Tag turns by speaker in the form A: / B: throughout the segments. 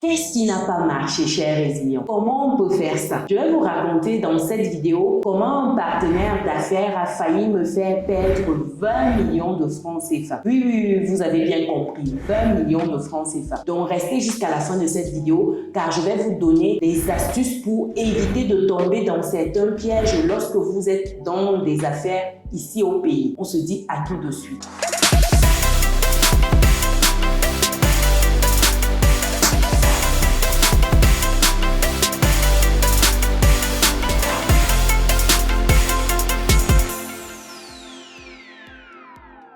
A: Qu'est-ce qui n'a pas marché, chers résilients? Comment on peut faire ça? Je vais vous raconter dans cette vidéo comment un partenaire d'affaires a failli me faire perdre 20 millions de francs CFA. Oui, vous avez bien compris, 20 millions de francs CFA. Donc, restez jusqu'à la fin de cette vidéo car je vais vous donner des astuces pour éviter de tomber dans certains pièges lorsque vous êtes dans des affaires ici au pays. On se dit à tout de suite.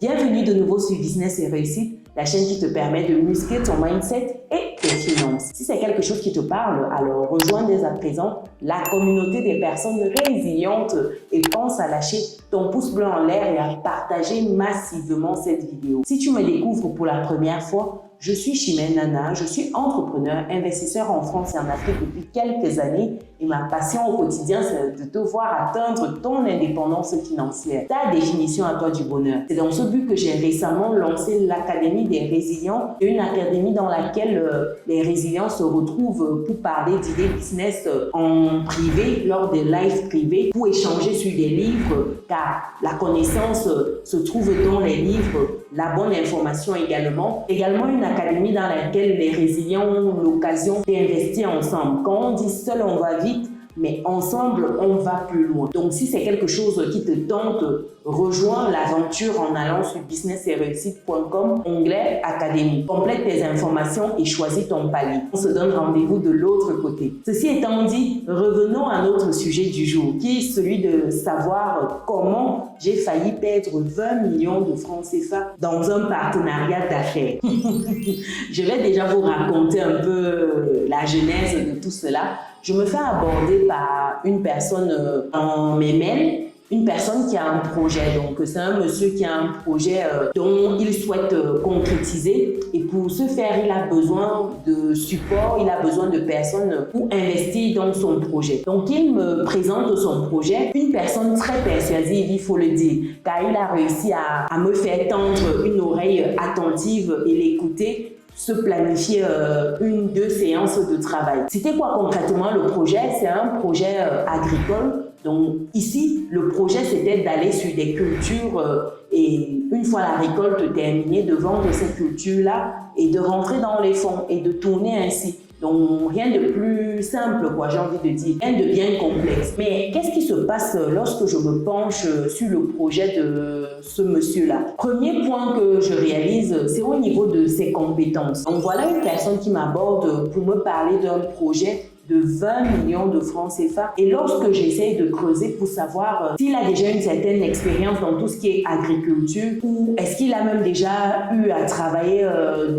A: Bienvenue de nouveau sur Business et Réussite, la chaîne qui te permet de muscler ton mindset et tes finances. Si c'est quelque chose qui te parle, alors rejoins dès à présent la communauté des personnes résilientes et pense à lâcher ton pouce bleu en l'air et à partager massivement cette vidéo. Si tu me découvres pour la première fois, je suis Chimène Nana, je suis entrepreneur, investisseur en France et en Afrique depuis quelques années et ma passion au quotidien, c'est de te voir atteindre ton indépendance financière, ta définition à toi du bonheur. C'est dans ce but que j'ai récemment lancé l'Académie des Résilients, une académie dans laquelle les résilients se retrouvent pour parler d'idées business en privé, lors des lives privés, pour échanger sur des livres, car la connaissance se trouve dans les livres, la bonne information également. Également une académie dans laquelle les résilients ont l'occasion d'investir ensemble. Quand on dit seul, on va vite, mais ensemble, on va plus loin. Donc, si c'est quelque chose qui te tente, rejoins l'aventure en allant sur business-et-réussite.com, onglet Académie. Complète tes informations et choisis ton palier. On se donne rendez-vous de l'autre côté. Ceci étant dit, revenons à notre sujet du jour, qui est celui de savoir comment j'ai failli perdre 20 millions de francs CFA dans un partenariat d'affaires. Je vais déjà vous raconter un peu la genèse de tout cela. Je me fais aborder par une personne en mes mails, une personne qui a un projet. Donc, c'est un monsieur qui a un projet dont il souhaite concrétiser. Et pour ce faire, il a besoin de support, il a besoin de personnes pour investir dans son projet. Donc, il me présente son projet. Une personne très persuasive, il faut le dire, car il a réussi à me faire tendre une oreille attentive et l'écouter, se planifier 1-2 séances de travail. C'était quoi concrètement le projet? C'est un projet agricole. Donc ici, le projet c'était d'aller sur des cultures et une fois la récolte terminée, de vendre ces cultures-là et de rentrer dans les fonds et de tourner ainsi. Donc, rien de plus simple, quoi, j'ai envie de dire, rien de bien complexe. Mais qu'est-ce qui se passe lorsque je me penche sur le projet de ce monsieur-là? Premier point que je réalise, c'est au niveau de ses compétences. Donc, voilà une personne qui m'aborde pour me parler d'un projet de 20 millions de francs CFA. Et lorsque j'essaye de creuser pour savoir s'il a déjà une certaine expérience dans tout ce qui est agriculture ou est-ce qu'il a même déjà eu à travailler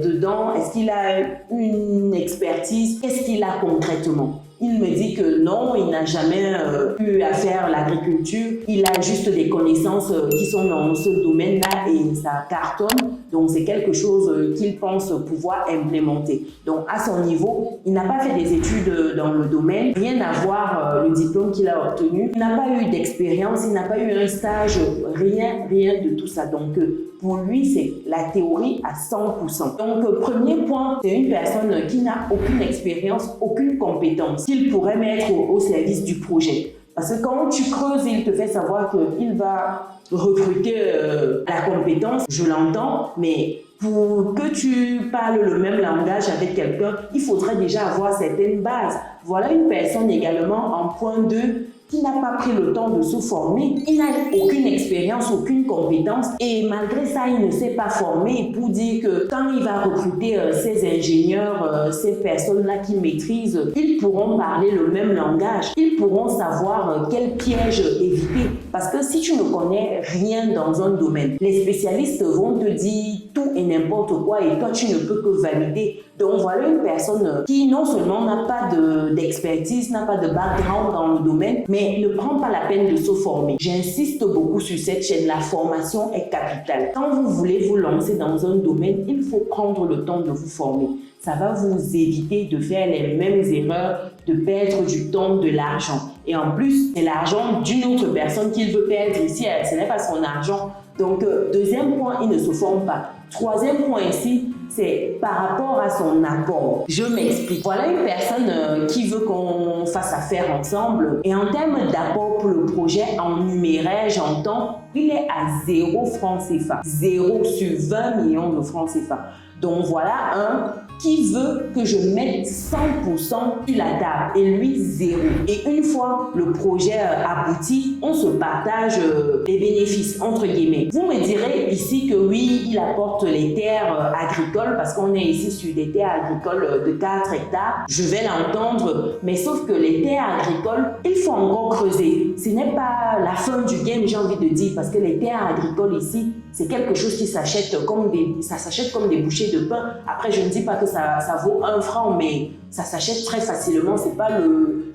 A: dedans, est-ce qu'il a une expertise, qu'est-ce qu'il a concrètement? Il me dit que non, il n'a jamais eu à faire l'agriculture. Il a juste des connaissances qui sont dans ce domaine-là et ça cartonne. Donc, c'est quelque chose qu'il pense pouvoir implémenter. Donc, à son niveau, il n'a pas fait des études dans le domaine. Rien à voir le diplôme qu'il a obtenu. Il n'a pas eu d'expérience, il n'a pas eu un stage, rien de tout ça. Donc, pour lui, c'est la théorie à 100%. Donc, premier point, c'est une personne qui n'a aucune expérience, aucune compétence qu'il pourrait mettre au service du projet. Parce que quand tu creuses, il te fait savoir qu'il va recruter la compétence, je l'entends, mais pour que tu parles le même langage avec quelqu'un, il faudrait déjà avoir certaines bases. Voilà une personne également en point 2 qui n'a pas pris le temps de se former. Il n'a aucune expérience, aucune compétence et malgré ça, il ne s'est pas formé pour dire que quand il va recruter ces ingénieurs, ces personnes-là qui maîtrisent, ils pourront parler le même langage. Ils pourront savoir quel piège éviter. Parce que si tu ne connais rien dans un domaine, les spécialistes vont te dire tout et n'importe quoi et toi, tu ne peux que valider. Donc, voilà une personne qui non seulement n'a pas d'expertise, n'a pas de background dans le domaine, mais ne prend pas la peine de se former. J'insiste beaucoup sur cette chaîne, la formation est capitale. Quand vous voulez vous lancer dans un domaine, il faut prendre le temps de vous former. Ça va vous éviter de faire les mêmes erreurs, de perdre du temps, de l'argent. Et en plus, c'est l'argent d'une autre personne qu'il veut perdre ici. Ce n'est pas son argent. Donc, deuxième point, il ne se forme pas. Troisième point ici, c'est par rapport à son apport. Je m'explique. Voilà une personne qui veut qu'on fasse affaire ensemble et en termes d'apport pour le projet, en numéraire, j'entends, il est à 0 francs CFA. 0 sur 20 millions de francs CFA. Donc voilà un qui veut que je mette 100% sur la table et lui 0. Et une fois le projet abouti, on se partage les bénéfices entre guillemets. Vous me direz ici que oui, il apporte les terres agricoles parce qu'on est ici sur des terres agricoles de 4 hectares. Je vais l'entendre, mais sauf que les terres agricoles, il faut encore creuser. Ce n'est pas la fin du game, j'ai envie de dire, parce que les terres agricoles ici, c'est quelque chose qui s'achète comme des bouchées de pain. Après, je ne dis pas que ça vaut 1 franc, mais ça s'achète très facilement. C'est pas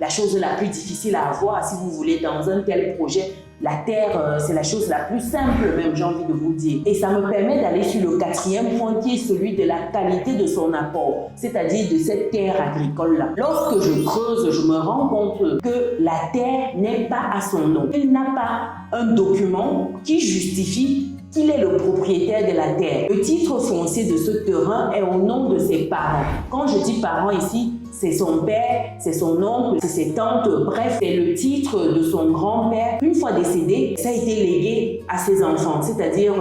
A: la chose la plus difficile à avoir si vous voulez dans un tel projet. La terre, c'est la chose la plus simple même, j'ai envie de vous dire. Et ça me permet d'aller sur le 4e point qui est celui de la qualité de son apport, c'est-à-dire de cette terre agricole-là. Lorsque je creuse, je me rends compte que la terre n'est pas à son nom. Il n'a pas un document qui justifie qu'il est le propriétaire de la terre. Le titre foncier de ce terrain est au nom de ses parents. Quand je dis parents ici, c'est son père, c'est son oncle, c'est ses tantes, bref, c'est le titre de son grand-père. Une fois décédé, ça a été légué à ses enfants, c'est-à-dire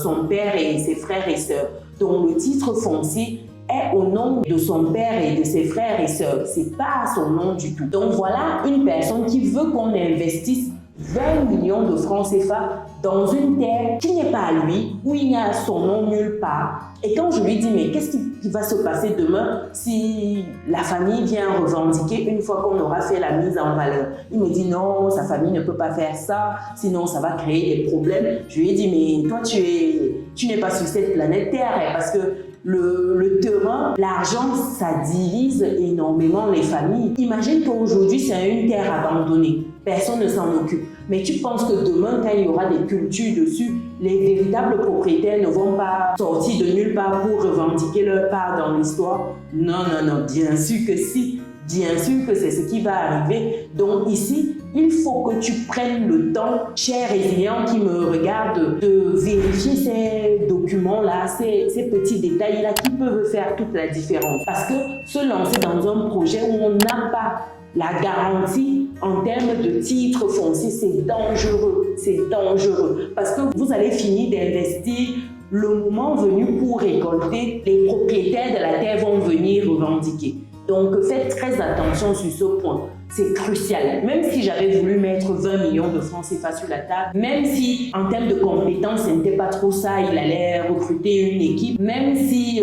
A: son père et ses frères et sœurs. Donc le titre foncier est au nom de son père et de ses frères et sœurs. C'est pas à son nom du tout. Donc voilà une personne qui veut qu'on investisse 20 millions de francs CFA dans une terre qui n'est pas à lui, où il n'y a son nom nulle part. Et quand je lui dis, mais qu'est-ce qui va se passer demain si la famille vient revendiquer une fois qu'on aura fait la mise en valeur? Il me dit non, sa famille ne peut pas faire ça, sinon ça va créer des problèmes. Je lui ai dit, mais toi tu n'es pas sur cette planète Terre, hein, parce que le terrain, l'argent, ça divise énormément les familles. Imagine qu'aujourd'hui, c'est une terre abandonnée. Personne ne s'en occupe. Mais tu penses que demain, quand il y aura des cultures dessus, les véritables propriétaires ne vont pas sortir de nulle part pour revendiquer leur part dans l'histoire? Non, non, non, bien sûr que si. Bien sûr que c'est ce qui va arriver. Donc ici, il faut que tu prennes le temps, cher résilient qui me regarde, de vérifier ces documents-là, ces petits détails-là qui peuvent faire toute la différence. Parce que se lancer dans un projet où on n'a pas la garantie en termes de titre foncier, c'est dangereux. C'est dangereux. Parce que vous allez finir d'investir. Le moment venu pour récolter, les propriétaires de la terre vont venir revendiquer. Donc, faites très attention sur ce point. C'est crucial. Même si j'avais voulu mettre 20 millions de francs CFA sur la table, même si en termes de compétences, ce n'était pas trop ça, il allait recruter une équipe, même si,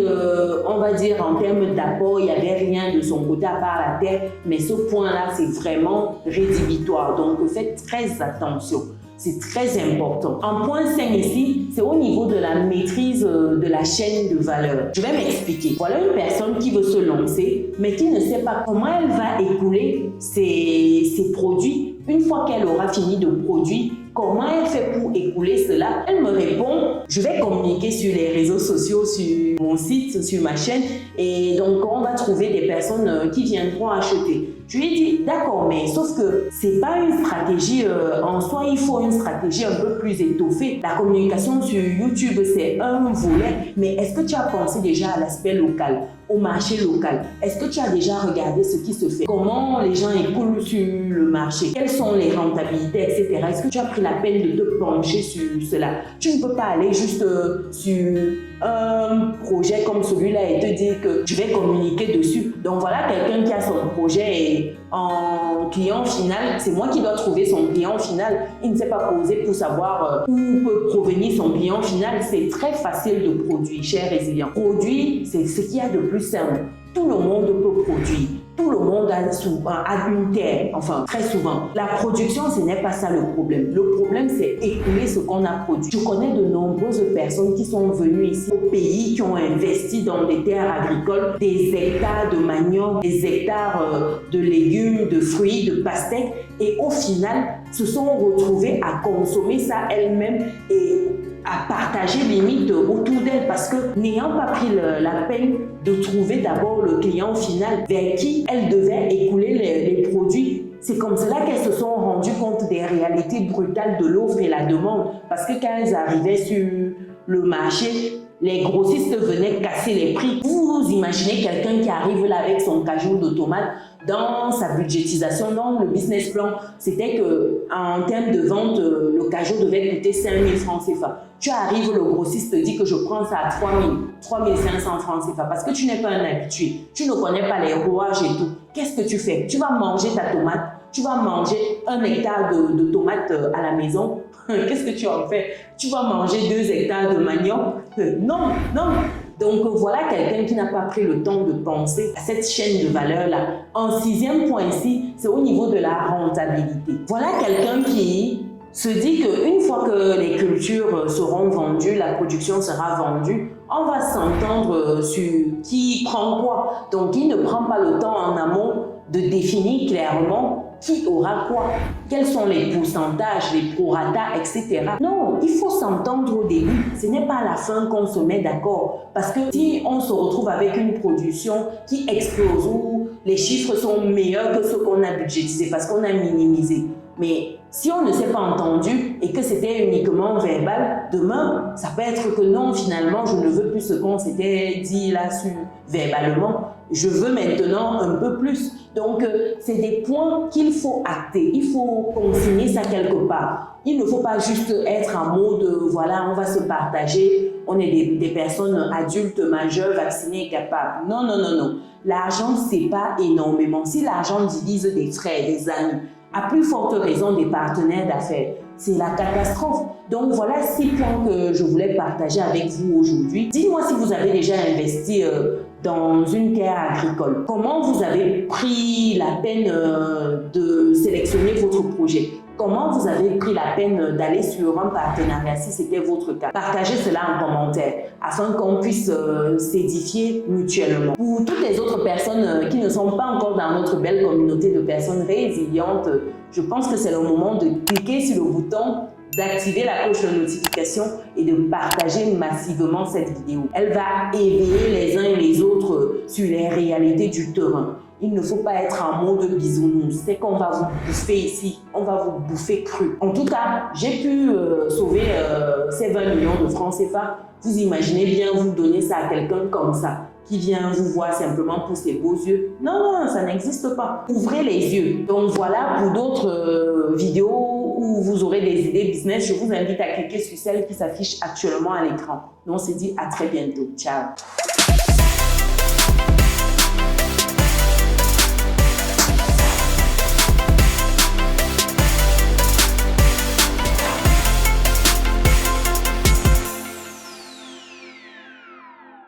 A: on va dire, en termes d'apport, il n'y avait rien de son côté à part la terre, mais ce point-là, c'est vraiment rédhibitoire. Donc, faites très attention. C'est très important. En point 5 ici, c'est au niveau de la maîtrise de la chaîne de valeur. Je vais m'expliquer. Voilà une personne qui veut se lancer, mais qui ne sait pas comment elle va écouler ses produits. Une fois qu'elle aura fini de produire, comment elle fait pour écouler cela? Elle me répond, je vais communiquer sur les réseaux sociaux, sur mon site, sur ma chaîne, et donc on va trouver des personnes qui viendront acheter. Je lui ai dit, d'accord, mais sauf que c'est pas une stratégie en soi, il faut une stratégie un peu plus étoffée. La communication sur YouTube, c'est un volet, mais est-ce que tu as pensé déjà à l'aspect local, au marché local? Est-ce que tu as déjà regardé ce qui se fait? Comment les gens écoulent sur le marché? Quelles sont les rentabilités, etc. Est-ce que tu as pris la peine de te pencher sur cela? Tu ne peux pas aller juste sur un projet comme celui-là et te dire que je vais communiquer dessus. Donc voilà quelqu'un qui a son projet et en client final, c'est moi qui dois trouver son client final. Il ne s'est pas posé pour savoir où peut provenir son client final. C'est très facile de produire, cher résilient. Produire, c'est ce qu'il y a de plus simple. Tout le monde peut produire. Tout le monde a une terre, enfin très souvent. La production, ce n'est pas ça le problème. Le problème, c'est écouler ce qu'on a produit. Je connais de nombreuses personnes qui sont venues ici au pays, qui ont investi dans des terres agricoles, des hectares de manioc, des hectares de légumes, de fruits, de pastèques, et au final, se sont retrouvées à consommer ça elles-mêmes et à partager limite autour d'elle parce que n'ayant pas pris la peine de trouver d'abord le client final vers qui elle devait écouler les produits, c'est comme cela qu'elles se sont rendues compte des réalités brutales de l'offre et la demande parce que quand elles arrivaient sur le marché, les grossistes venaient casser les prix. Vous imaginez quelqu'un qui arrive là avec son cajou de tomates dans sa budgétisation, dans le business plan, c'était qu'en termes de vente, le cajou devait coûter 5 000 francs CFA. Tu arrives, le grossiste te dit que je prends ça à 3 000, 3 500 francs CFA parce que tu n'es pas un habitué, tu ne connais pas les rouages et tout. Qu'est-ce que tu fais? Tu vas manger ta tomate, tu vas manger 1 hectare de tomates à la maison. Qu'est-ce que tu en fais? Tu vas manger 2 hectares de manioc? Non, non. Donc voilà quelqu'un qui n'a pas pris le temps de penser à cette chaîne de valeur-là. En 6e point ici, c'est au niveau de la rentabilité. Voilà quelqu'un qui se dit qu'une fois que les cultures seront vendues, la production sera vendue, on va s'entendre sur qui prend quoi. Donc il ne prend pas le temps en amont de définir clairement qui aura quoi, quels sont les pourcentages, les prorata, etc. Non, il faut s'entendre au début. Ce n'est pas à la fin qu'on se met d'accord. Parce que si on se retrouve avec une production qui explose, où les chiffres sont meilleurs que ce qu'on a budgétisé, parce qu'on a minimisé. Mais si on ne s'est pas entendu et que c'était uniquement verbal, demain, ça peut être que non, finalement, je ne veux plus ce qu'on s'était dit là verbalement. Je veux maintenant un peu plus. Donc, c'est des points qu'il faut acter. Il faut consigner ça quelque part. Il ne faut pas juste être en mode, voilà, on va se partager. On est des personnes adultes, majeures, vaccinées, capables. Non, non, non, non. L'argent, c'est pas énormément. Si l'argent divise des frères, des amis, à plus forte raison des partenaires d'affaires, c'est la catastrophe. Donc voilà 6 points que je voulais partager avec vous aujourd'hui. Dites-moi si vous avez déjà investi dans une terre agricole. Comment vous avez pris la peine de sélectionner votre projet? Comment vous avez pris la peine d'aller sur un partenariat si c'était votre cas? Partagez cela en commentaire afin qu'on puisse s'édifier mutuellement. Pour toutes les autres personnes qui ne sont pas encore dans notre belle communauté de personnes résilientes, je pense que c'est le moment de cliquer sur le bouton, d'activer la cloche de notification et de partager massivement cette vidéo. Elle va éveiller les uns et les autres sur les réalités du terrain. Il ne faut pas être en mode bisounours. C'est qu'on va vous bouffer ici, on va vous bouffer cru. En tout cas, j'ai pu sauver ces 20 millions de francs CFA. Vous imaginez bien vous donner ça à quelqu'un comme ça, qui vient vous voir simplement pour ses beaux yeux. Non, non, ça n'existe pas. Ouvrez les yeux. Donc voilà, pour d'autres vidéos où vous aurez des idées business, je vous invite à cliquer sur celle qui s'affiche actuellement à l'écran. Nous, on se dit à très bientôt. Ciao.